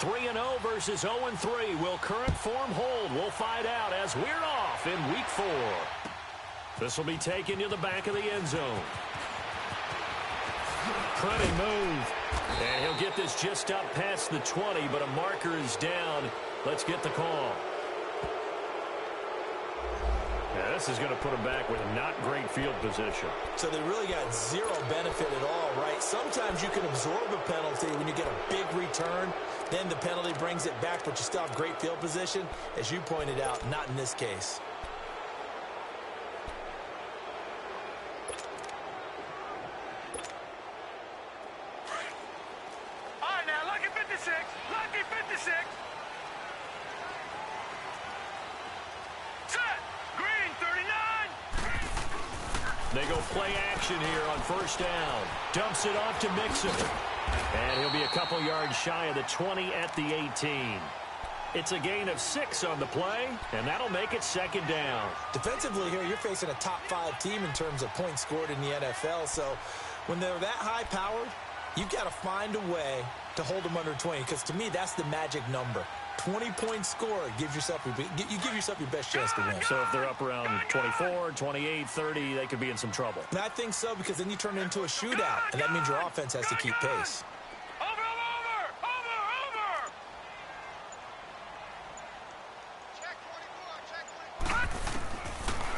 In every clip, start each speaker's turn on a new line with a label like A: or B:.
A: 3-0 versus 0-3. Will current form hold? We'll find out as we're off in Week 4. This will be taken to the back of the end zone. Pretty move. And he'll get this just up past the 20, but a marker is down. Let's get the call. Yeah, this is going to put him back with a not great field position.
B: So they really got zero benefit at all, right? Sometimes you can absorb a penalty when you get a big return. Then the penalty brings it back, but you still have great field position. As you pointed out, not in this case.
C: All right, now, lucky 56. Lucky 56.
A: They go play action here on first down. Dumps it off to Mixon. And he'll be a couple yards shy of the 20 at the 18. It's a gain of 6 on the play, and that'll make it second down.
B: Defensively here, you're facing a top 5 team in terms of points scored in the NFL. So when they're that high-powered, you've got to find a way to hold them under 20, because to me, that's the magic number. 20 points scored, you give yourself your best chance to win.
A: So if they're up around 24, 28, 30, they could be in some trouble.
B: And I think so, because then you turn it into a shootout, and that means your offense has to keep pace.
C: Over. Check 24.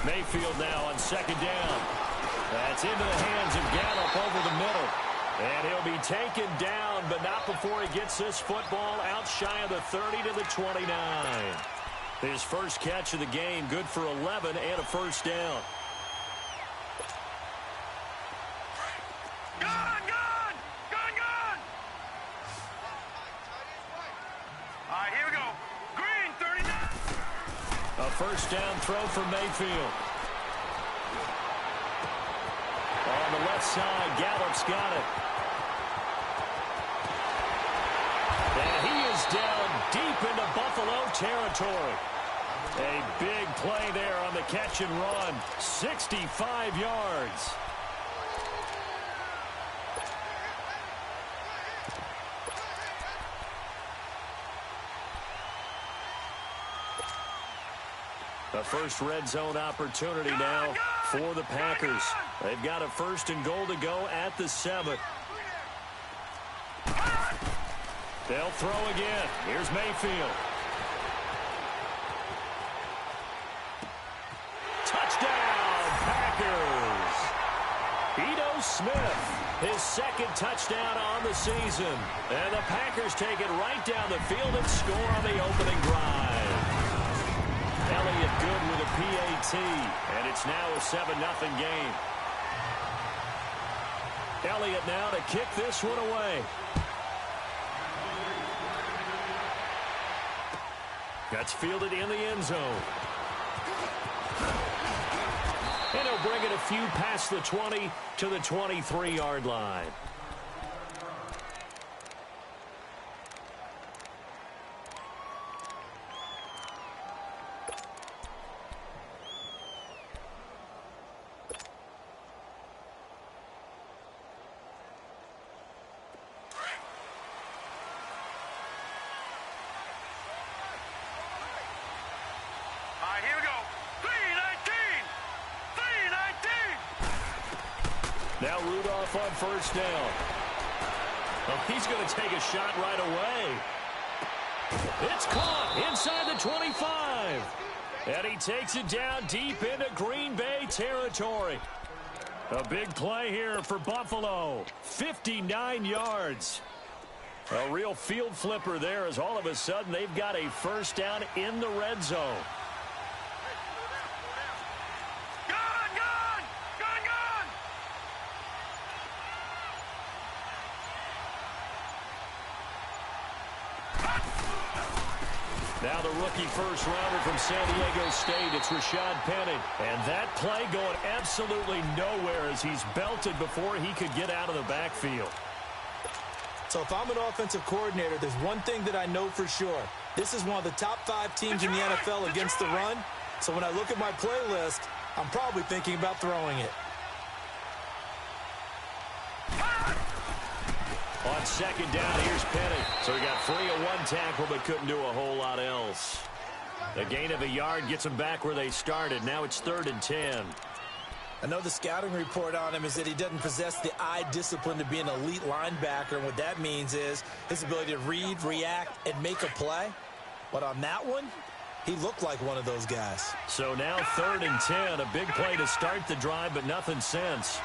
A: Mayfield now on second down. That's into the hands of Gallup over the middle. And he'll be taken down, but not before he gets this football out shy of the 30 to the 29. His first catch of the game, good for 11 and a first down.
C: Gone! All right, here we go. Green, 39.
A: A first down throw for Mayfield. On the left side, Gallup's got it. And he is down deep into Buffalo territory. A big play there on the catch and run. 65 yards. The first red zone opportunity now for the Packers. They've got a first and goal to go at the 7. They'll throw again. Here's Mayfield. Touchdown, Packers. Ito Smith, his second touchdown on the season. And the Packers take it right down the field and score on the opening drive. Elliott good with a PAT, and it's now a 7-0 game. Elliott now to kick this one away. That's fielded in the end zone. And he'll bring it a few past the 20 to the 23-yard line. Now Rudolph on first down. Well, he's going to take a shot right away. It's caught inside the 25. And he takes it down deep into Green Bay territory. A big play here for Buffalo. 59 yards. A real field flipper there, as all of a sudden they've got a first down in the red zone. Now the rookie first-rounder from San Diego State, it's Rashad Penny. And that play going absolutely nowhere as he's belted before he could get out of the backfield.
B: So if I'm an offensive coordinator, there's one thing that I know for sure. This is one of the top 5 teams in the NFL against the run. So when I look at my playlist, I'm probably thinking about throwing it.
A: On second down, here's Penny. So he got free of one tackle but couldn't do a whole lot else. A gain of a yard gets them back where they started. Now it's 3rd and 10.
B: I know the scouting report on him is that he doesn't possess the eye discipline to be an elite linebacker. And what that means is his ability to read, react, and make a play. But on that one, he looked like one of those guys.
A: So now 3rd and 10. A big play to start the drive, but nothing since.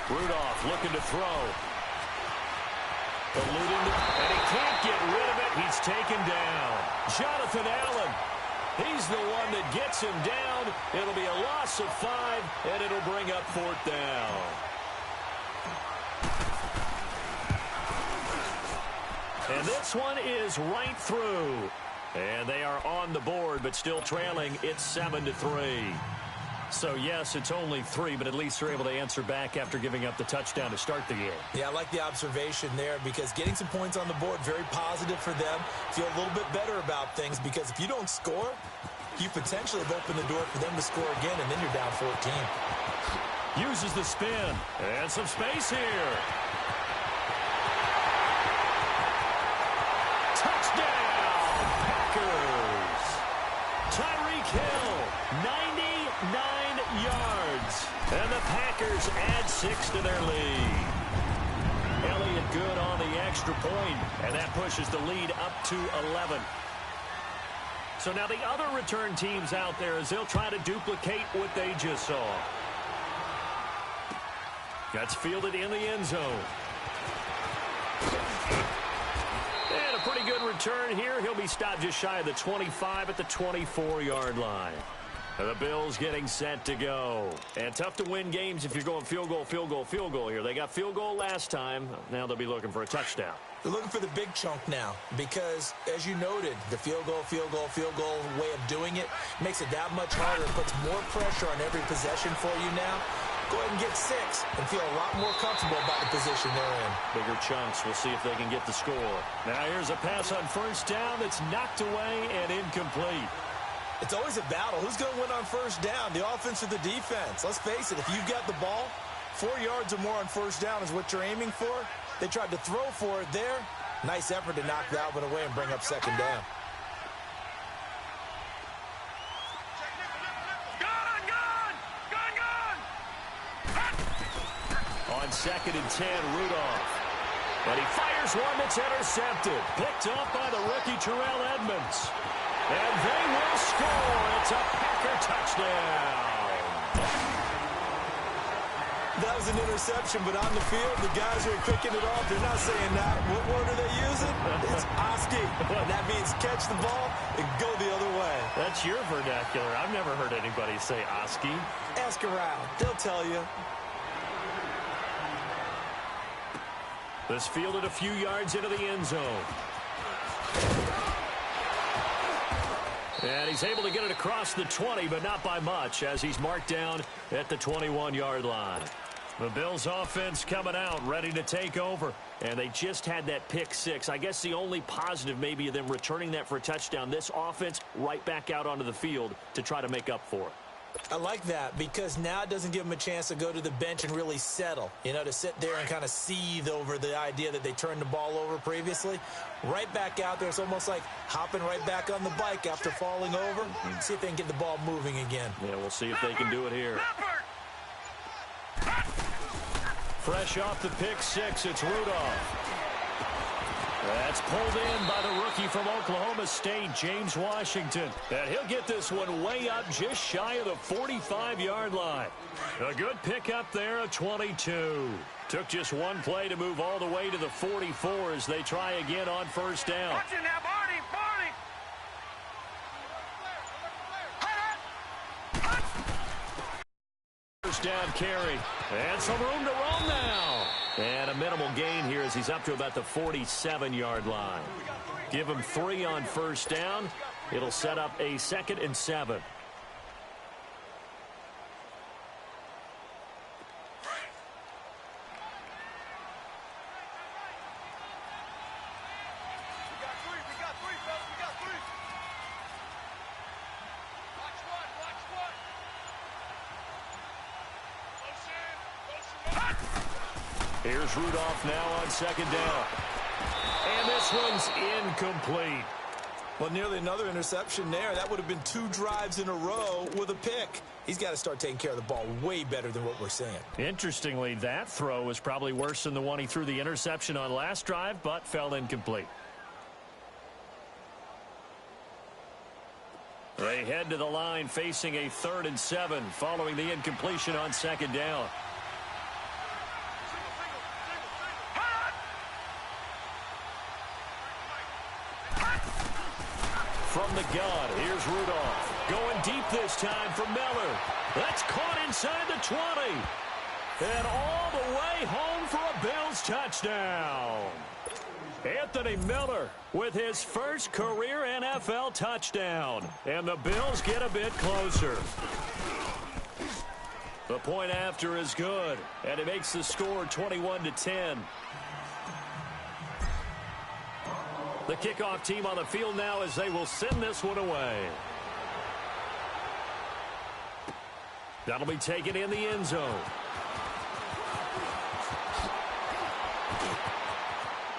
A: Rudolph looking to throw. Eluding, and he can't get rid of it. He's taken down. Jonathan Allen. He's the one that gets him down. It'll be a loss of 5, and it'll bring up 4th down. And this one is right through. And they are on the board, but still trailing. It's 7-3. So, yes, it's only 3, but at least they're able to answer back after giving up the touchdown to start the game. Yeah, I like the observation there because getting some points on the board, very positive for them. Feel a little bit better about things because if you don't score, you potentially have opened the door for them to score again, and then you're down 14. Uses the spin. And some space here. Touchdown, Packers. Tyreek Hill, 99 yards. And the Packers add 6 to their lead. Elliott good on the extra point, and that pushes the lead up to 11. So now the other return teams out there as they'll try to duplicate what they just saw. That's fielded in the end zone. And a pretty good return here. He'll be stopped just shy of the 25 at the 24-yard line. The Bills getting set to go. And tough to win games if you're going field goal, field goal, field goal here. They got field goal last time. Now they'll be looking for a touchdown.
B: They're looking for the big chunk now because, as you noted, the field goal way of doing it makes it that much harder. It puts more pressure on every possession for you now. Go ahead and get 6 and feel a lot more comfortable about the position they're in. Bigger chunks. We'll see if they can get the score.
A: Now here's a pass on first down that's knocked away and incomplete.
B: It's always a battle. Who's going to win on first down, the offense or the defense? Let's face it, if you've got the ball, 4 yards or more on first down is what you're aiming for. They tried to throw for it there. Nice effort to knock that one away and bring up second down.
A: On 2nd and 10, Rudolph. But he fires one that's intercepted. Picked up by the rookie Terrell Edmonds. And they will score. It's a Packer touchdown.
B: That was an interception, but on the field, the guys who are picking it off, they're not saying that. What word are they using? It's Oski. And that means catch the ball and go the other way.
A: That's your vernacular. I've never heard anybody say Oski.
B: Ask around. They'll tell you.
A: This fielded a few yards into the end zone. And he's able to get it across the 20, but not by much, as he's marked down at the 21-yard line. The Bills offense coming out, ready to take over. And they just had that pick 6. I guess the only positive maybe of them returning that for a touchdown. This offense right back out onto the field to try to make up for it.
B: I like that because now it doesn't give them a chance to go to the bench and really settle, to sit there and kind of seethe over the idea that they turned the ball over previously. Right back out there, it's almost like hopping right back on the bike after falling over. See if they can get the ball moving again.
A: Yeah, we'll see if they can do it here. Fresh off the pick 6, it's Rudolph. That's pulled in by the rookie from Oklahoma State, James Washington. And he'll get this one way up just shy of the 45-yard line. A good pickup there, a 22. Took just one play to move all the way to the 44 as they try again on first down.
C: Watch it now, Barney, Barney.
A: First down carry. And some room to roam now. And a minimal gain here as he's up to about the 47-yard line. Give him 3 on first down. It'll set up a 2nd and 7. Here's Rudolph now on second down. And this one's incomplete.
B: Well, nearly another interception there. That would have been 2 drives in a row with a pick. He's got to start taking care of the ball way better than what we're seeing.
A: Interestingly, that throw was probably worse than the one he threw the interception on last drive, but fell incomplete. They head to the line facing a 3rd and 7 following the incompletion on second down. From the gun, here's Rudolph. Going deep this time for Miller. That's caught inside the 20. And all the way home for a Bills touchdown. Anthony Miller with his first career NFL touchdown. And the Bills get a bit closer. The point after is good. And it makes the score 21-10. The kickoff team on the field now as they will send this one away. That'll be taken in the end zone.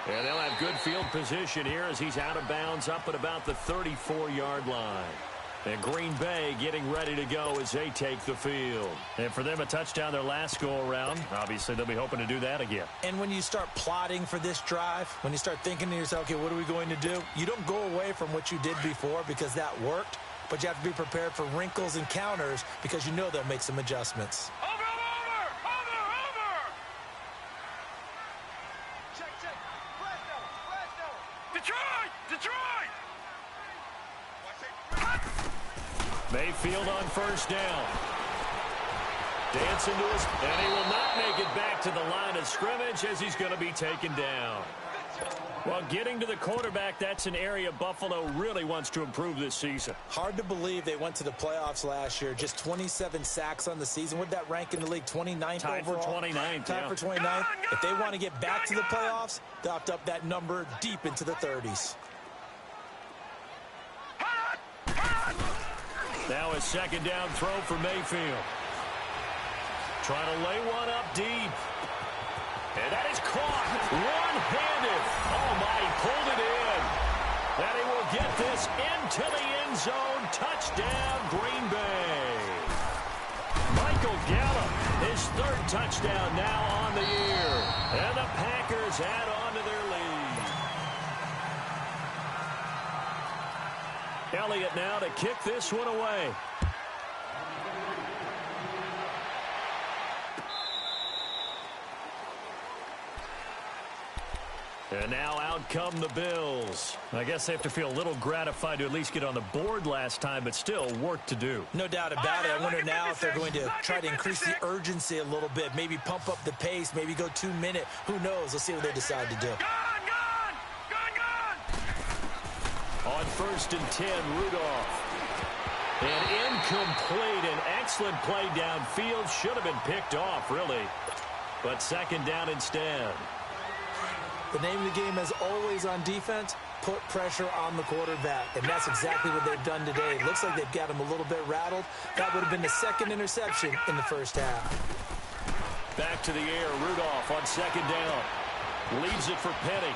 A: And they'll have good field position here as he's out of bounds up at about the 34-yard line. And Green Bay getting ready to go as they take the field. And for them, a touchdown their last go-around. Obviously, they'll be hoping to do that again.
B: And when you start plotting for this drive, when you start thinking to yourself, okay, what are we going to do? You don't go away from what you did before because that worked, but you have to be prepared for wrinkles and counters because you know they'll make some adjustments.
C: Over! Check. Detroit!
A: Mayfield on first down. Dancing to his, and he will not make it back to the line of scrimmage as he's going to be taken down. Well, getting to the quarterback, that's an area Buffalo really wants to improve this season.
B: Hard to believe they went to the playoffs last year. Just 27 sacks on the season. What did that rank in the league? 29th
A: Tied
B: overall?
A: for 29th,
B: Tied for 29th. If they want to get back to the playoffs, they'll have to up that number deep into the 30s.
A: Now a second down throw for Mayfield. Trying to lay one up deep. And that is caught one-handed. Oh, my, he pulled it in. And he will get this into the end zone. Touchdown, Green Bay. Michael Gallup, his 3rd touchdown now on the year. And the Packers add on to their lead. Elliott now to kick this one away. And now out come the Bills. I guess they have to feel a little gratified to at least get on the board last time, but still work to do.
B: No doubt about it. I wonder now if they're going to try to increase the urgency a little bit, maybe pump up the pace, maybe go 2-minute. Who knows? Let's see what they decide to do.
C: Gone!
A: On 1st and 10, Rudolph. And incomplete. An excellent play downfield. Should have been picked off, really. But second down instead.
B: The name of the game is always on defense, put pressure on the quarterback. And that's exactly what they've done today. It looks like they've got him a little bit rattled. That would have been the 2nd interception in the first half.
A: Back to the air. Rudolph on second down. Leaves it for Penny.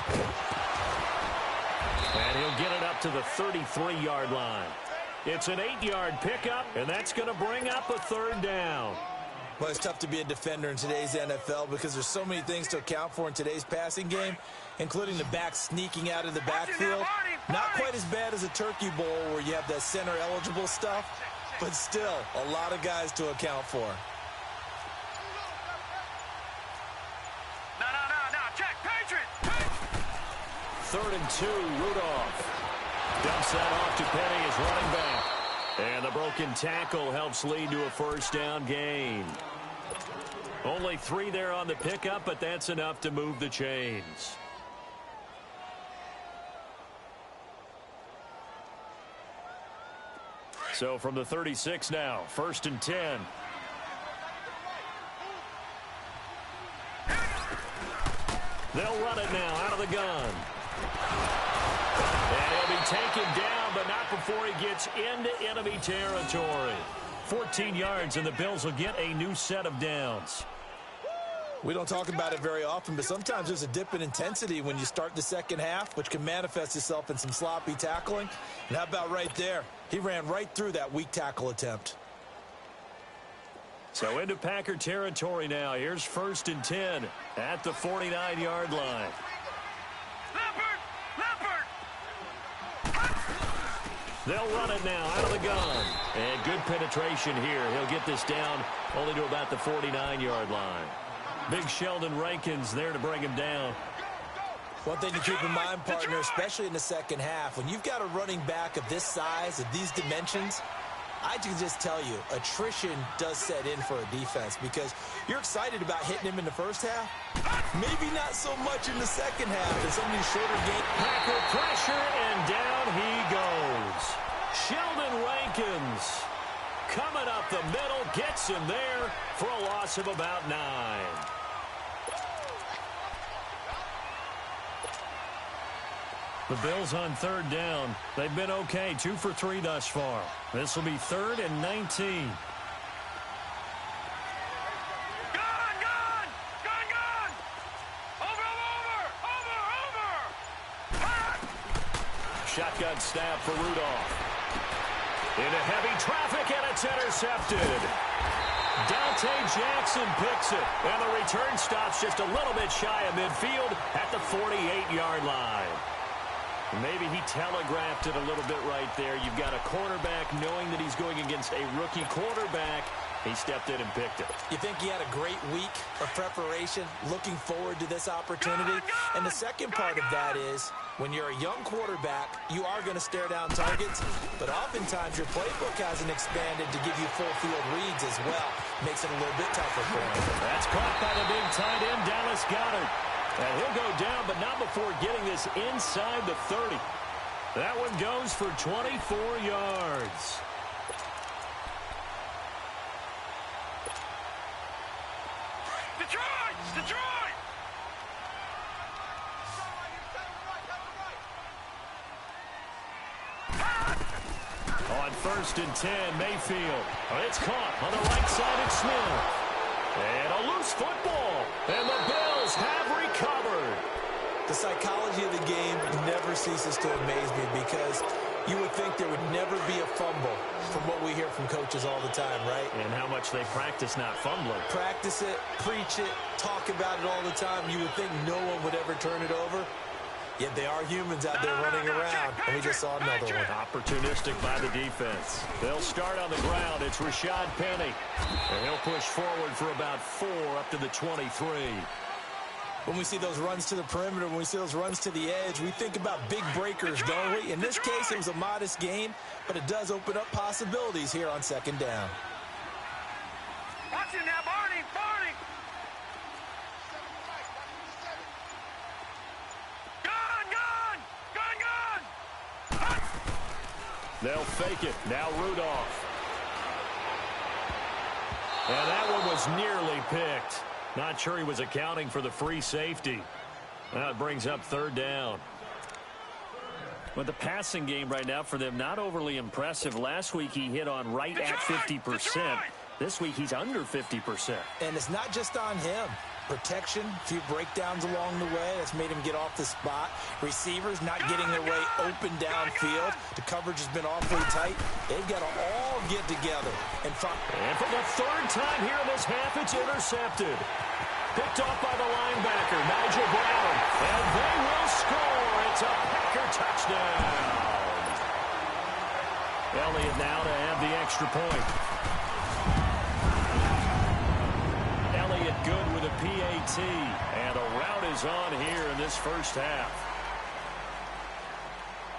A: And he'll get it up to the 33-yard line. It's an 8-yard pickup, and that's going to bring up a 3rd down.
B: Well, it's tough to be a defender in today's NFL because there's so many things to account for in today's passing game, including the back sneaking out of the backfield. Not quite as bad as a Turkey Bowl where you have that center-eligible stuff, but still a lot of guys to account for.
C: No. Check. Patriot.
A: 3rd and 2, Rudolph. Dumps that off to Penny as running back. And the broken tackle helps lead to a 1st down gain. Only 3 there on the pickup, but that's enough to move the chains. So from the 36 now, 1st and 10. They'll run it now out of the gun. And he'll be taken down, but not before he gets into enemy territory. 14 yards, and the Bills will get a new set of downs.
B: We don't talk about it very often, but sometimes there's a dip in intensity when you start the second half, which can manifest itself in some sloppy tackling. And how about right there? He ran right through that weak tackle attempt.
A: So into Packer territory now. Here's 1st and 10 at the 49-yard line. They'll run it now out of the gun. And good penetration here. He'll get this down only to about the 49-yard line. Big Sheldon Rankins there to bring him down.
B: One thing to keep in mind, partner, especially in the second half, when you've got a running back of this size, of these dimensions, I can just tell you, attrition does set in for a defense because you're excited about hitting him in the first half. Maybe not so much in the second half in some of these shorter games.
A: Packer pressure, and down he goes. Sheldon Rankins coming up the middle, gets him there for a loss of about 9. The Bills on 3rd down. They've been okay, 2 for 3 thus far. This will be 3rd and 19. Shotgun snap for Rudolph. Into heavy traffic, and it's intercepted. Dante Jackson picks it, and the return stops just a little bit shy of midfield at the 48-yard line. Maybe he telegraphed it a little bit right there. You've got a quarterback knowing that he's going against a rookie quarterback. He stepped in and picked it.
B: You think he had a great week of preparation, looking forward to this opportunity? And the second part of that is, when you're a young quarterback, you are going to stare down targets, but oftentimes your playbook hasn't expanded to give you full field reads as well. Makes it a little bit tougher for him.
A: That's caught by the big tight end, Dallas Goedert. And he'll go down, but not before getting this inside the 30. That one goes for 24 yards.
C: Detroit!
A: On 1st and 10, Mayfield. It's caught on the right side of Smith. And a loose football. And the Bills have recovered.
B: The psychology of the game never ceases to amaze me because you would think there would never be a fumble from what we hear from coaches all the time, right?
A: And how much they practice not fumbling.
B: Practice it, preach it, talk about it all the time. You would think no one would ever turn it over. Yet they are humans out there running around, and we just saw another one.
A: Opportunistic by the defense. They'll start on the ground. It's Rashad Penny. And he'll push forward for about 4 up to the 23.
B: When we see those runs to the perimeter, when we see those runs to the edge, we think about big breakers, don't we? In this case, it was a modest gain, but it does open up possibilities here on 2nd down.
C: Watch it now, Barney! Gun!
A: They'll fake it. Now Rudolph. And that one was nearly picked. Not sure he was accounting for the free safety. That brings up 3rd down. But the passing game right now for them, not overly impressive. Last week he hit on right at 50%. This week he's under 50%.
B: And it's not just on him. Protection, a few breakdowns along the way. That's made him get off the spot. Receivers not getting their way open downfield. The coverage has been awfully tight. They've got to all get together. And for
A: the 3rd time here in this half, it's intercepted. Picked off by the linebacker, Nigel Brown. And they will score. It's a Packer touchdown. Elliott now to have the extra point. Elliott good with a PAT. And a rout is on here in this first half.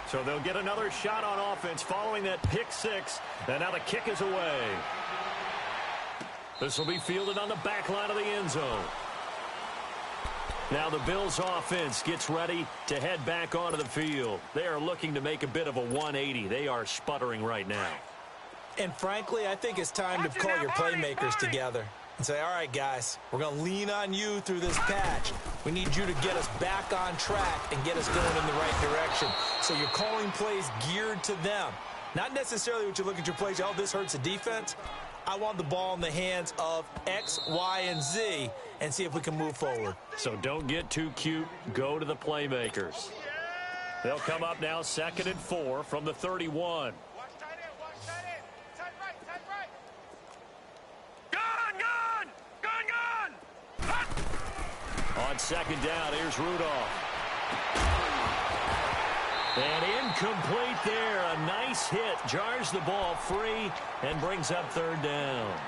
A: So they'll get another shot on offense following that pick 6. And now the kick is away. This will be fielded on the back line of the end zone. Now the Bills offense gets ready to head back onto the field. They are looking to make a bit of a 180. They are sputtering right now.
B: And frankly, I think it's time to call your playmakers together and say, all right, guys, we're going to lean on you through this patch. We need you to get us back on track and get us going in the right direction. So you're calling plays geared to them. Not necessarily what you look at your plays, oh, this hurts the defense. I want the ball in the hands of X, Y, and Z and see if we can move forward.
A: So don't get too cute. Go to the playmakers. They'll come up now 2nd and 4 from the 31.
C: Watch tight end, watch tight end. Tight right. Gun!
A: On 2nd down, here's Rudolph. And incomplete there. A nice hit. Jars the ball free and brings up 3rd down.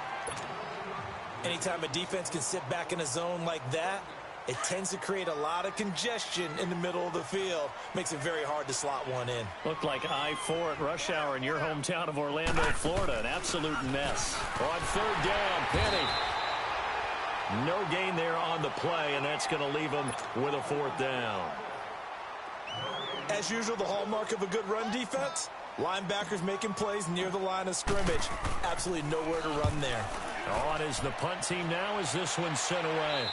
B: Anytime a defense can sit back in a zone like that, it tends to create a lot of congestion in the middle of the field. Makes it very hard to slot one in.
A: Looked like I-4 at rush hour in your hometown of Orlando, Florida. An absolute mess. On 3rd down, Penny. No gain there on the play, and that's going to leave him with a 4th down.
B: As usual, the hallmark of a good run defense, linebackers making plays near the line of scrimmage. Absolutely nowhere to run there.
A: On is the punt team now as this one's sent away.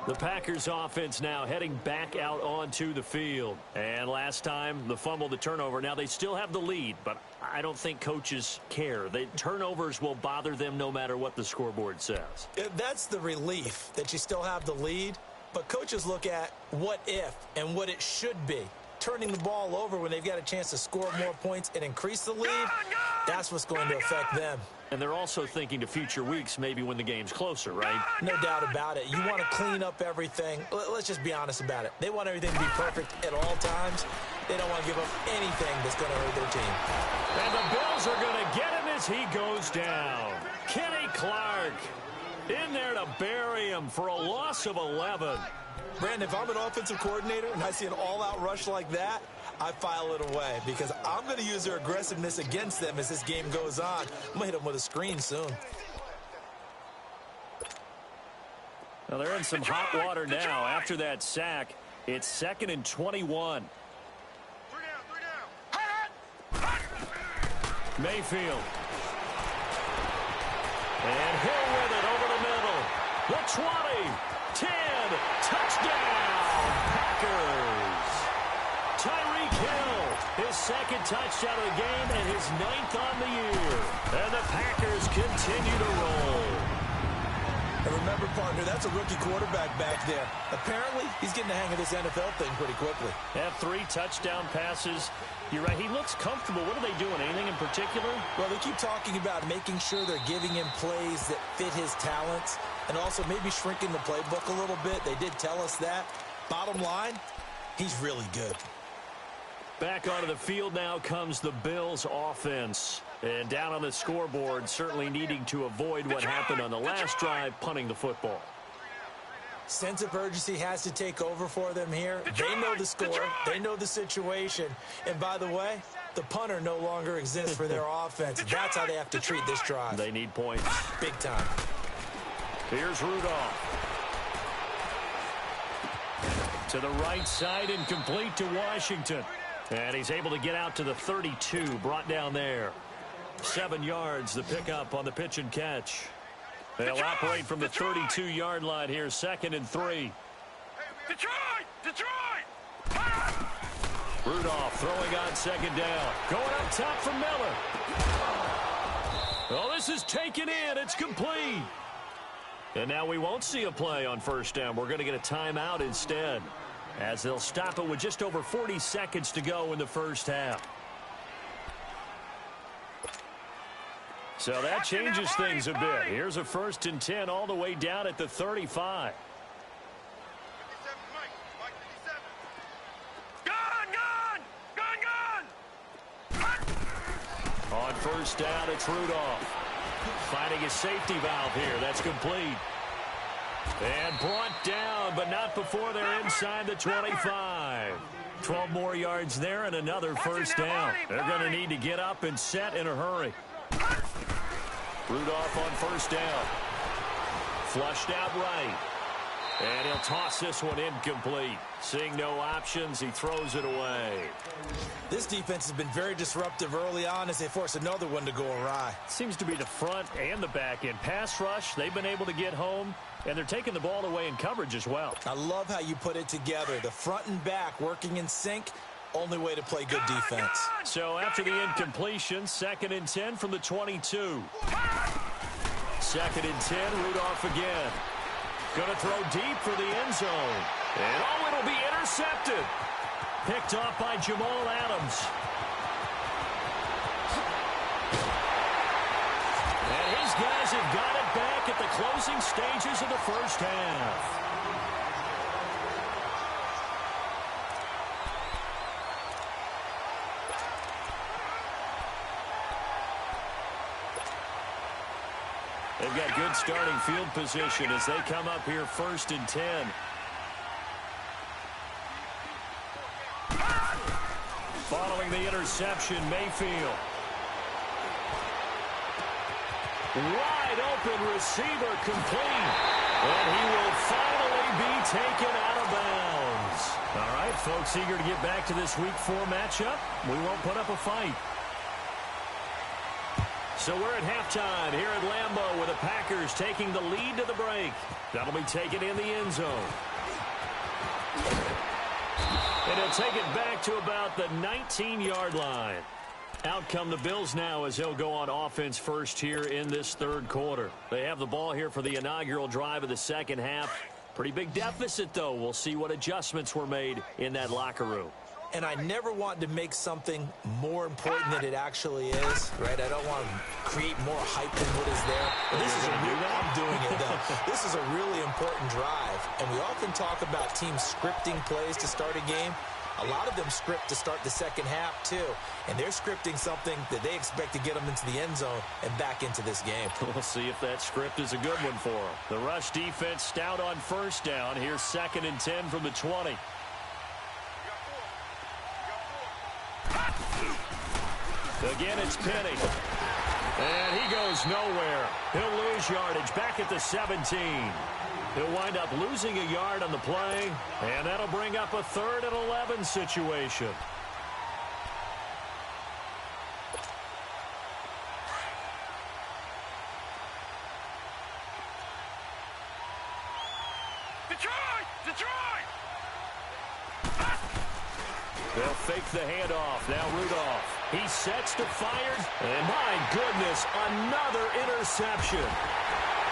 A: The Packers offense now heading back out onto the field. And last time, the fumble, the turnover. Now, they still have the lead, but I don't think coaches care. The turnovers will bother them no matter what the scoreboard says.
B: That's the relief, that you still have the lead. But coaches look at what if and what it should be. Turning the ball over when they've got a chance to score more points and increase the lead, that's what's going to affect them.
A: And they're also thinking to future weeks, maybe when the game's closer, right?
B: No doubt about it. You want to clean up everything. Let's just be honest about it. They want everything to be perfect at all times. They don't want to give up anything that's going to hurt their team.
A: And the Bills are going to get him as he goes down. Kenny Clark in there to bury him for a loss of 11.
B: Brandon, if I'm an offensive coordinator and I see an all-out rush like that, I file it away because I'm going to use their aggressiveness against them as this game goes on. I'm going to hit them with a screen soon.
A: Well, they're in some hot water now. After that sack, it's 2nd and 21.
C: 3 down.
A: Mayfield. And Hill with it over the middle. The 20, 10, touchdown, Packers. Tyreek Hill, his 2nd touchdown of the game and his 9th on the year. And the Packers continue to roll.
B: And remember, partner, that's a rookie quarterback back there. Apparently, he's getting the hang of this NFL thing pretty quickly.
A: Have 3 touchdown passes. You're right, he looks comfortable. What are they doing? Anything in particular?
B: Well, they keep talking about making sure they're giving him plays that fit his talents and also maybe shrinking the playbook a little bit. They did tell us that. Bottom line, he's really good.
A: Back onto the field now comes the Bills offense. And down on the scoreboard, certainly needing to avoid what happened on the last drive, punting the football.
B: Sense of urgency has to take over for them here. They know the score. They know the situation. And by the way, the punter no longer exists for their offense. That's how they have to treat this drive.
A: They need points.
B: Big time.
A: Here's Rudolph. To the right side and complete to Washington. And he's able to get out to the 32, brought down there. 7 yards, the pickup on the pitch and catch. They'll operate from the 32-yard line here, 2nd and 3.
C: Detroit!
A: Rudolph throwing on 2nd down. Going up top for Miller. Oh, this is taken in. It's complete. And now we won't see a play on 1st down. We're going to get a timeout instead, as they'll stop it with just over 40 seconds to go in the 1st half. So that changes things a bit. Here's a 1st and 10 all the way down at the 35. On 1st down, it's Rudolph. Finding his safety valve here. That's complete. And brought down, but not before they're inside the 25. 12 more yards there and another 1st down. They're going to need to get up and set in a hurry. Rudolph on 1st down. Flushed out right. And he'll toss this one incomplete. Seeing no options, he throws it away.
B: This defense has been very disruptive early on as they force another one to go awry.
A: Seems to be the front and the back end. Pass rush, they've been able to get home, and they're taking the ball away in coverage as well.
B: I love how you put it together. The front and back working in sync. Only way to play good defense.
A: So after the incompletion, 2nd and 10 from the 22. 2nd and 10, Rudolph again. Going to throw deep for the end zone. And oh, it'll be intercepted. Picked off by Jamal Adams. And his guys have got it back at the closing stages of the first half. They've got good starting field position as they come up here 1st and 10. Following the interception, Mayfield. Wide open receiver complete. And he will finally be taken out of bounds. All right, folks, eager to get back to this Week 4 matchup. We won't put up a fight. So we're at halftime here at Lambeau with the Packers taking the lead to the break. That'll be taken in the end zone. And he'll take it back to about the 19-yard line. Out come the Bills now as they'll go on offense first here in this 3rd quarter. They have the ball here for the inaugural drive of the second half. Pretty big deficit, though. We'll see what adjustments were made in that locker room.
B: And I never want to make something more important than it actually is, right? I don't want to create more hype than what is there. But this is I'm doing it, though. This is a really important drive. And we often talk about teams scripting plays to start a game. A lot of them script to start the second half, too. And they're scripting something that they expect to get them into the end zone and back into this game.
A: We'll see if that script is a good one for them. The rush defense stout on 1st down. Here's 2nd and 10 from the 20. Again, it's Penny. And he goes nowhere. He'll lose yardage back at the 17. He'll wind up losing a yard on the play, and that'll bring up a 3rd and 11 situation.
C: Detroit!
A: They'll fake the handoff. Now Rudolph. He sets to fire. And my goodness, another interception.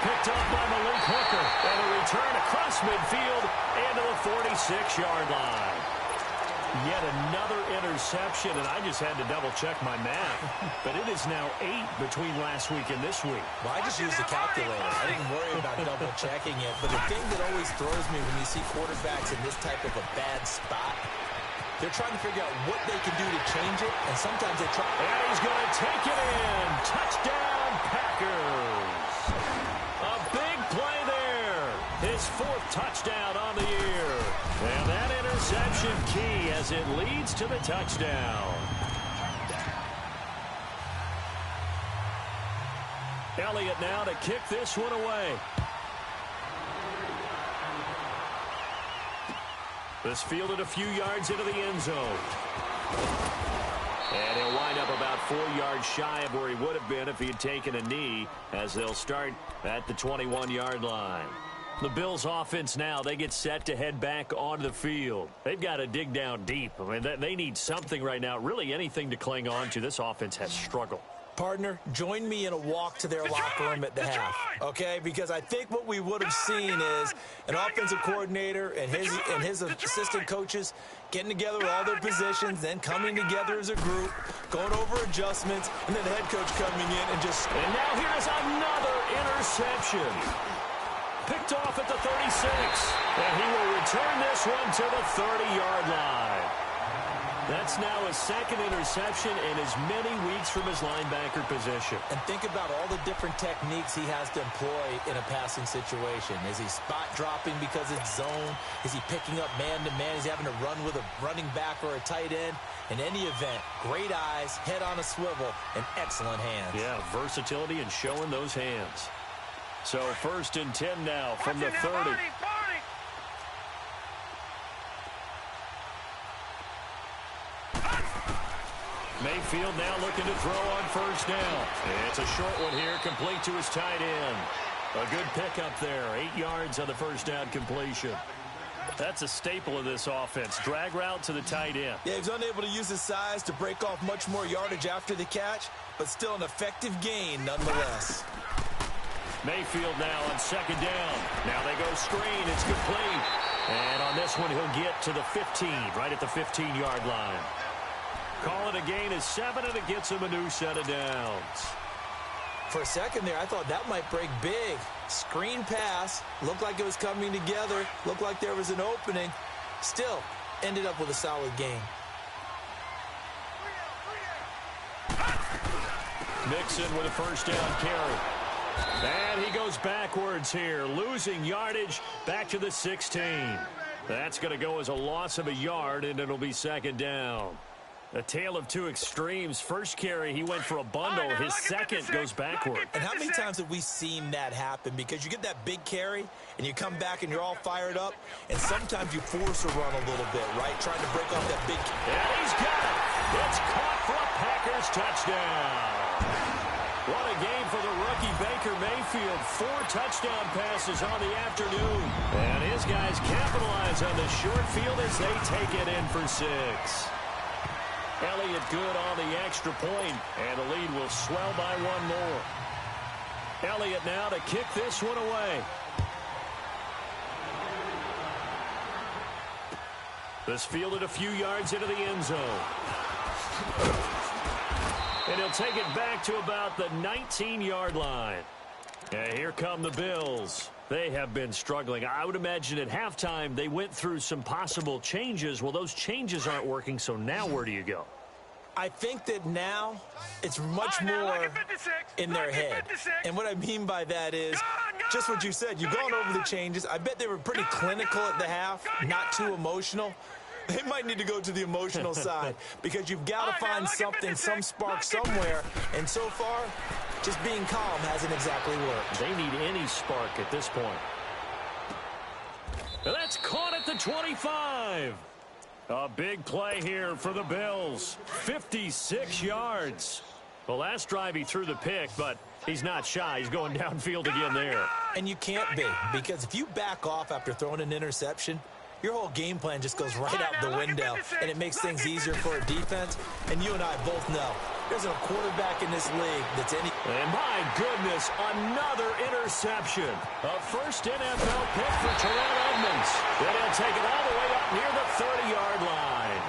A: Picked up by Malik Hooker. And a return across midfield into the 46-yard line. Yet another interception, and I just had to double-check my math. But it is now 8 between last week and this week.
B: Well, I just used the calculator. I didn't worry about double-checking it. But the thing that always throws me when you see quarterbacks in this type of a bad spot, they're trying to figure out what they can do to change it, and sometimes they try.
A: And he's going to take it in. Touchdown, Packers. A big play there. His 4th touchdown on the year. And that interception key as it leads to the touchdown. Elliott now to kick this one away. This fielded a few yards into the end zone. And he'll wind up about 4 yards shy of where he would have been if he had taken a knee, as they'll start at the 21-yard line. The Bills' offense now, they get set to head back onto the field. They've got to dig down deep. I mean, they need something right now, really anything to cling on to. This offense has struggled.
B: Partner, join me in a walk to their locker room at the half, okay? Because I think what we would have seen is an offensive coordinator and his assistant coaches getting together with all their positions, then coming together as a group, going over adjustments, and then the head coach coming in and just...
A: And now here's another interception. Picked off at the 36. And he will return this one to the 30-yard line. That's now his 2nd interception in as many weeks from his linebacker position.
B: And think about all the different techniques he has to employ in a passing situation. Is he spot dropping because it's zone? Is he picking up man-to-man? Is he having to run with a running back or a tight end? In any event, great eyes, head on a swivel, and excellent hands.
A: Yeah, versatility and showing those hands. So 1st and 10 now from the 30. Mayfield now looking to throw on 1st down. It's a short one here, complete to his tight end. A good pickup there, 8 yards on the 1st down completion. That's a staple of this offense. Drag route to the tight end.
B: Yeah, he's unable to use his size to break off much more yardage after the catch, but still an effective gain nonetheless.
A: Mayfield now on second down. Now they go screen. It's complete. And on this one, he'll get to the 15, right at the 15-yard line. Call it a gain of 7, and it gets him a new set of downs.
B: For a second there, I thought that might break big. Screen pass, looked like it was coming together, looked like there was an opening. Still, ended up with a solid gain.
A: Mixon with a first down carry. And he goes backwards here, losing yardage back to the 16. That's going to go as a loss of a yard, and it'll be second down. A tale of two extremes. First carry, he went for a bundle. His second goes backward.
B: And how many times have we seen that happen? Because you get that big carry, and you come back, and you're all fired up, and sometimes you force a run a little bit, right? Trying to break off that big.
A: And he's got it. It's caught for a Packers touchdown. What a game for the rookie Baker Mayfield. 4 touchdown passes on the afternoon. And his guys capitalize on the short field as they take it in for 6. Elliott good on the extra point, and the lead will swell by 1 more. Elliott now to kick this one away. This fielded a few yards into the end zone. And he'll take it back to about the 19-yard line. And here come the Bills. They have been struggling. I would imagine at halftime they went through some possible changes. Well, those changes aren't working, so now where do you go?
B: I think that now it's much more in their head. And what I mean by that is just what you said. You've gone over the changes. I bet they were pretty clinical at the half, not too emotional. They might need to go to the emotional side because you've got to find something, some spark somewhere. And so far, just being calm hasn't exactly worked.
A: They need any spark at this point. And that's caught at the 25. A big play here for the Bills. 56 yards. The last drive he threw the pick, but he's not shy. He's going downfield again there.
B: And you can't be, because if you back off after throwing an interception, your whole game plan just goes right out the window, and it makes things easier for a defense. And you and I both know there's a quarterback in this league that's any.
A: And my goodness, another interception. A first NFL pick for Terrell Edmonds. Then he'll take it all the way up near the 30-yard line.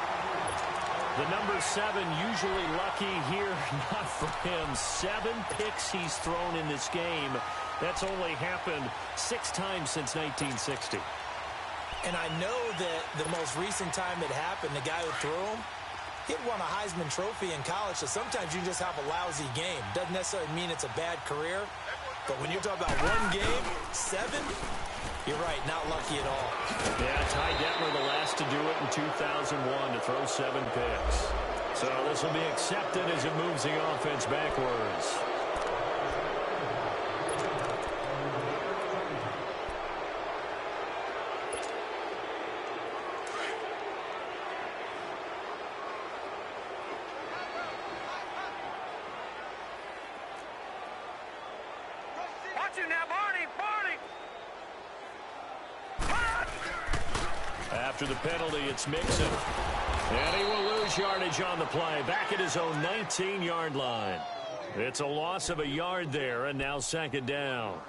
A: The number 7 usually lucky here, not for him. 7 picks he's thrown in this game. That's only happened 6 times since 1960.
B: And I know that the most recent time it happened, the guy who threw him, he had won a Heisman Trophy in college, so sometimes you just have a lousy game. Doesn't necessarily mean it's a bad career, but when you're talking about 1 game, 7, you're right, not lucky at all.
A: Yeah, Ty Detmer the last to do it in 2001 to throw 7 picks. So this will be accepted as it moves the offense backwards. After the penalty, it's Mixon. And he will lose yardage on the play. Back at his own 19-yard line. It's a loss of a yard there, and now second down.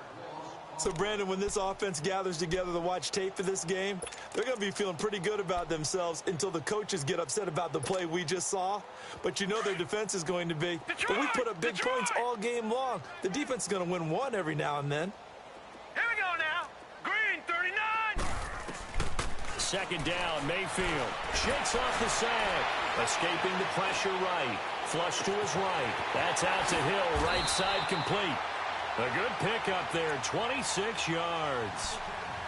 B: So, Brandon, when this offense gathers together to watch tape for this game, they're going to be feeling pretty good about themselves until the coaches get upset about the play we just saw. But you know their defense is going to be. But we put up big points all game long. The defense is going to win one every now and then.
C: Here we go now. Green, 39.
A: Second down, Mayfield shakes off the sack, escaping the pressure right, flush to his right. That's out to Hill, right side complete. A good pickup there, 26 yards.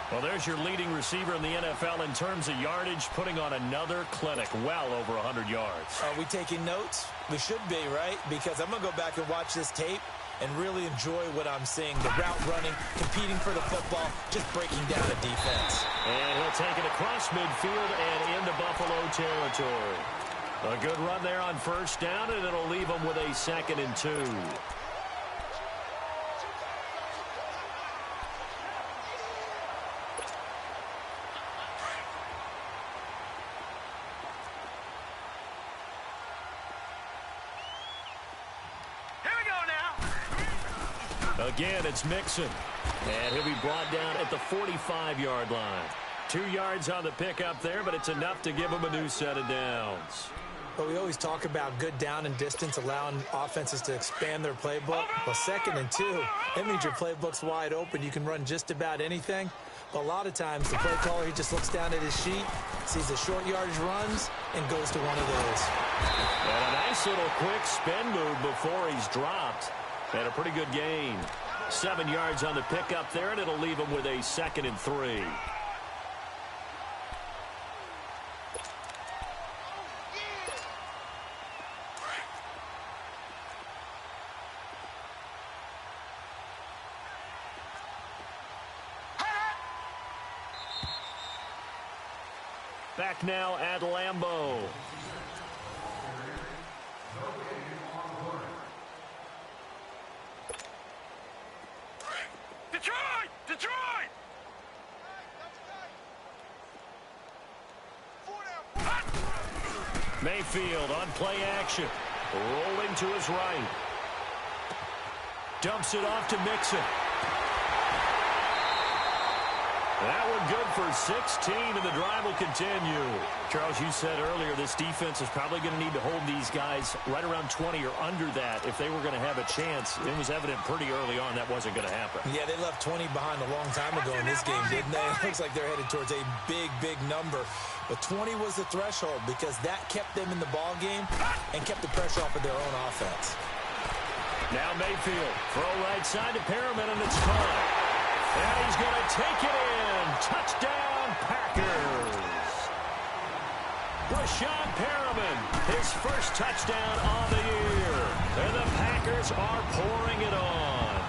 A: Well, there's your leading receiver in the NFL in terms of yardage, putting on another clinic, well over 100 yards.
B: Are we taking notes? We should be, right? Because I'm going to go back and watch this tape and really enjoy what I'm seeing. The route running, competing for the football, just breaking down a defense.
A: And he'll take it across midfield and into Buffalo territory. A good run there on first down, and it'll leave him with a 2nd and 2. Again, it's Mixon. And he'll be brought down at the 45-yard line. 2 yards on the pickup there, but it's enough to give him a new set of downs.
B: But we always talk about good down and distance, allowing offenses to expand their playbook. Well, 2nd and 2, that means your playbook's wide open. You can run just about anything. But a lot of times, the play caller, he just looks down at his sheet, sees the short yardage runs, and goes to one of those.
A: And a nice little quick spin move before he's dropped. And a pretty good gain. 7 yards on the pickup there, and it'll leave him with a 2nd and 3. Back now at Lambeau.
C: Detroit! Detroit!
A: Mayfield on play action. Rolling to his right. Dumps it off to Mixon. That one good for 16, and the drive will continue. Charles, you said earlier this defense is probably going to need to hold these guys right around 20 or under that if they were going to have a chance. It was evident pretty early on that wasn't going to happen.
B: Yeah, they left 20 behind a long time ago in this game, didn't they? It looks like they're headed towards a big, big number. But 20 was the threshold because that kept them in the ball game and kept the pressure off of their own offense.
A: Now Mayfield, throw right side to Perriman, and it's caught. And he's going to take it in. Touchdown, Packers. Brashad Perriman, his first touchdown on the year. And the Packers are pouring it on.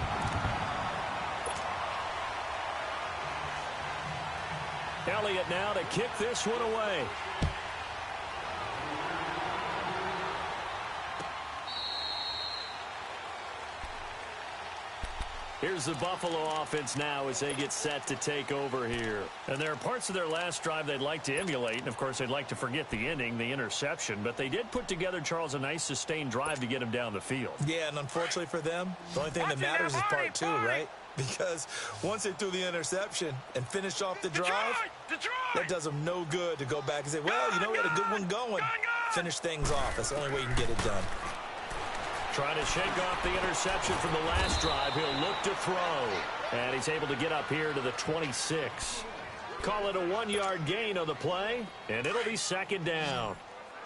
A: Elliott now to kick this one away. Here's the Buffalo offense now as they get set to take over here. And there are parts of their last drive they'd like to emulate. And, of course, they'd like to forget the ending, the interception. But they did put together, Charles, a nice sustained drive to get him down the field.
B: Yeah, and unfortunately for them, the only thing that matters is part 2, right? Because once they threw the interception and finished off the drive, that does them no good to go back and say, well, you know, we had a good one going. Finish things off. That's the only way you can get it done.
A: Trying to shake off the interception from the last drive. He'll look to throw. And he's able to get up here to the 26. Call it a 1-yard gain on the play, and it'll be 2nd down.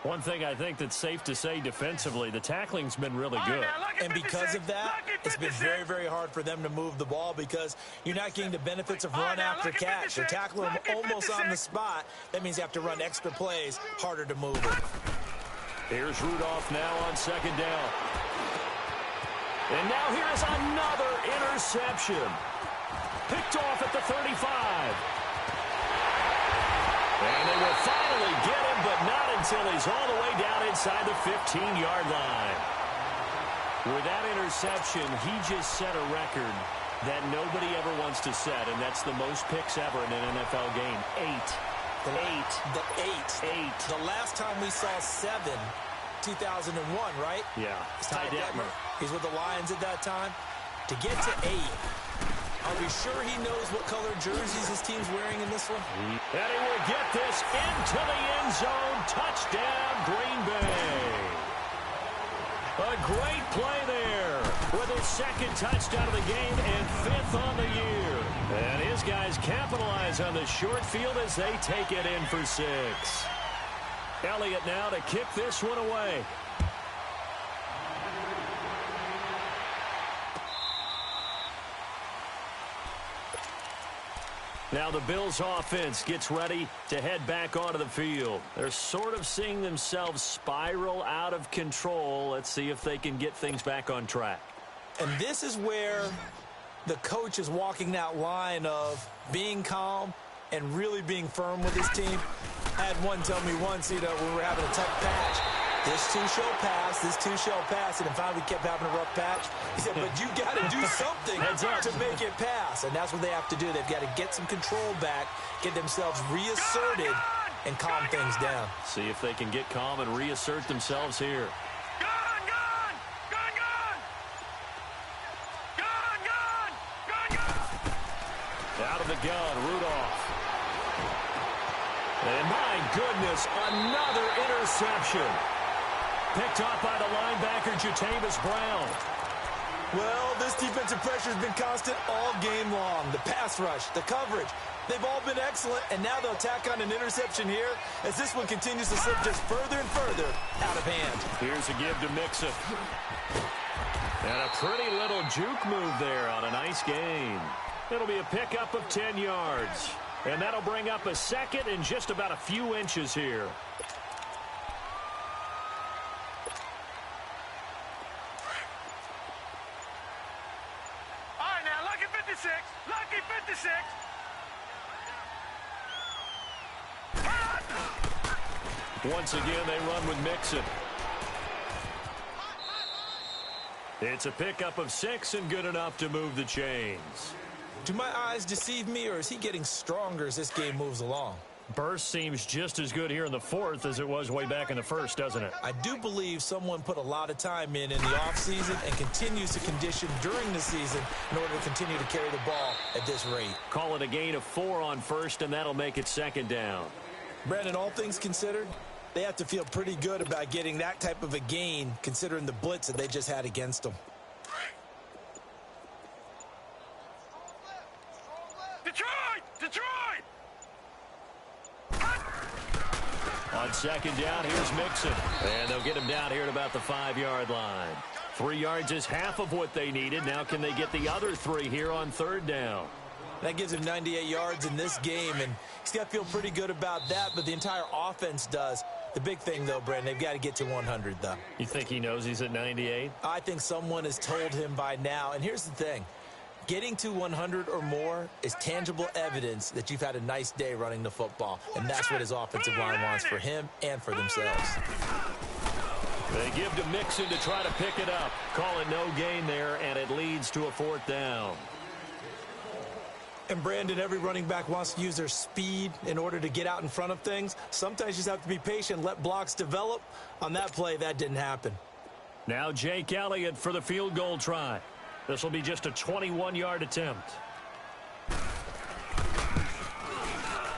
A: One thing I think that's safe to say defensively, the tackling's been really good.
B: And because of that, it's been very, very hard for them to move the ball because you're not getting the benefits of run after catch. You're tackling them almost on the spot. That means you have to run extra plays, harder to move it.
A: Here's Rudolph now on 2nd down. And now here's another interception. Picked off at the 35. And they will finally get him, but not until he's all the way down inside the 15-yard line. With that interception, he just set a record that nobody ever wants to set, and that's the most picks ever in an NFL game. 8.
B: The last time we saw 7, 2001, right?
A: Yeah.
B: It's Ty Detmer. He's with the Lions at that time. To get to 8, are we sure he knows what color jerseys his team's wearing in this one?
A: And he will get this into the end zone. Touchdown, Green Bay. A great play there with his 2nd touchdown of the game and 5th on the year. And his guys capitalize on the short field as they take it in for 6. Elliott now to kick this one away. Now the Bills offense gets ready to head back onto the field. They're sort of seeing themselves spiral out of control. Let's see if they can get things back on track.
B: And this is where the coach is walking that line of being calm and really being firm with his team. I had one tell me once, when we were having a tough patch, this too shall pass, this too shall pass, and then finally we kept having a rough patch. He said, but you got to do something to make it pass, and that's what they have to do. They've got to get some control back, get themselves reasserted, and calm things down.
A: See if they can get calm and reassert themselves here. And my goodness, another interception. Picked off by the linebacker, Jatavis Brown.
B: Well, this defensive pressure has been constant all game long. The pass rush, the coverage, they've all been excellent, and now they'll tack on an interception here as this one continues to slip just further and further out of hand.
A: Here's a give to Mixon. And a pretty little juke move there on a nice gain. It'll be a pickup of 10 yards. And that'll bring up a second and just about a few inches here.
C: All right, now, lucky 56. Lucky 56.
A: Once again, they run with Mixon. It's a pickup of 6 and good enough to move the chains.
B: Do my eyes deceive me, or is he getting stronger as this game moves along?
A: Burst seems just as good here in the fourth as it was way back in the first, doesn't it?
B: I do believe someone put a lot of time in the offseason and continues to condition during the season in order to continue to carry the ball at this rate.
A: Call it a gain of 4 on first, and that'll make it second down.
B: Brandon, all things considered, they have to feel pretty good about getting that type of a gain considering the blitz that they just had against them.
C: Detroit!
A: On second down, here's Mixon. And they'll get him down here at about the 5-yard line. 3 yards is half of what they needed. Now can they get the other 3 here on third down?
B: That gives him 98 yards in this game, and he's got to feel pretty good about that, but the entire offense does. The big thing, though, Brandon, they've got to get to 100, though.
A: You think he knows he's at 98?
B: I think someone has told him by now, and here's the thing. Getting to 100 or more is tangible evidence that you've had a nice day running the football, and that's what his offensive line wants for him and for themselves.
A: They give to Mixon to try to pick it up. Call it no gain there, and it leads to a 4th down.
B: And, Brandon, every running back wants to use their speed in order to get out in front of things. Sometimes you just have to be patient, let blocks develop. On that play, that didn't happen.
A: Now Jake Elliott for the field goal try. This will be just a 21-yard attempt.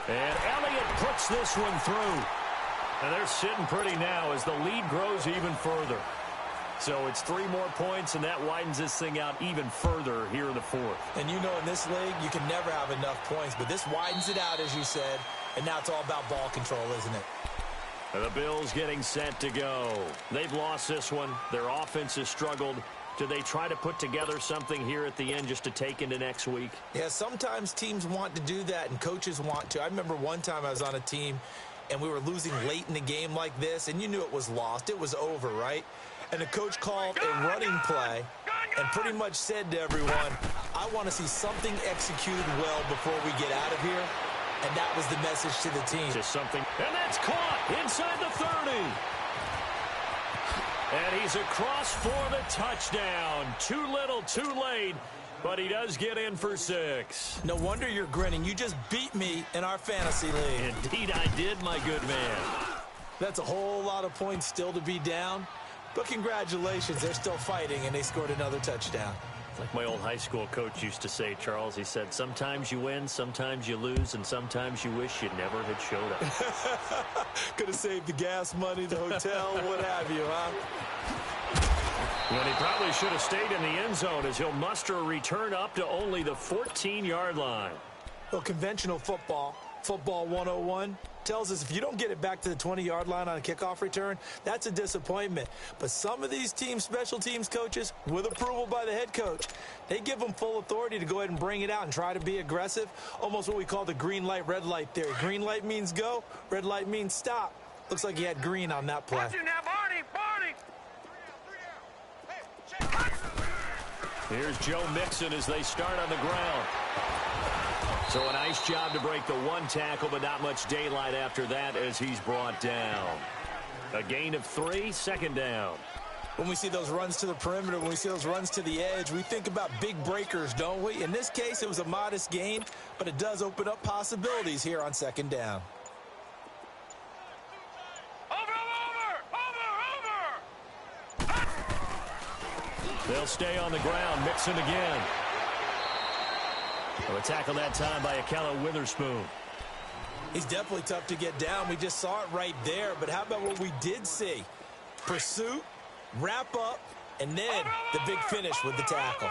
A: And Elliott puts this one through. And they're sitting pretty now as the lead grows even further. So it's 3 more points, and that widens this thing out even further here in the fourth.
B: And you know in this league, you can never have enough points, but this widens it out, as you said, and now it's all about ball control, isn't it?
A: The Bills getting set to go. They've lost this one. Their offense has struggled. Do they try to put together something here at the end just to take into next week?
B: Yeah, sometimes teams want to do that, and coaches want to. I remember one time I was on a team, and we were losing late in the game like this, and you knew it was lost. It was over, right? And the coach called a running play and pretty much said to everyone, I want to see something executed well before we get out of here. And that was the message to the team.
A: Just something. And that's caught inside the 30. And he's across for the touchdown. Too little, too late. But he does get in for 6.
B: No wonder you're grinning. You just beat me in our fantasy league.
A: Indeed I did, my good man.
B: That's a whole lot of points still to be down. But congratulations, they're still fighting, and they scored another touchdown.
A: Like my old high school coach used to say, Charles, he said, sometimes you win, sometimes you lose, and sometimes you wish you never had showed up.
B: Could have saved the gas money, the hotel, what have you, huh?
A: Well, he probably should have stayed in the end zone as he'll muster a return up to only the 14-yard line.
B: Well, conventional football 101, tells us if you don't get it back to the 20-yard line on a kickoff return, that's a disappointment. But some of these teams, special teams coaches, with approval by the head coach, they give them full authority to go ahead and bring it out and try to be aggressive, almost what we call the green light, red light theory. Green light means go, red light means stop. Looks like he had green on that play.
C: Watch it now, Barney!
A: Here's Joe Mixon as they start on the ground. So a nice job to break the 1 tackle, but not much daylight after that as he's brought down. A gain of 3, second down.
B: When we see those runs to the perimeter, when we see those runs to the edge, we think about big breakers, don't we? In this case, it was a modest gain, but it does open up possibilities here on second down.
A: They'll stay on the ground. Mixon again. A tackle that time by Akello Witherspoon.
B: He's definitely tough to get down. We just saw it right there. But how about what we did see? Pursuit, wrap up, and then the big finish with the tackle.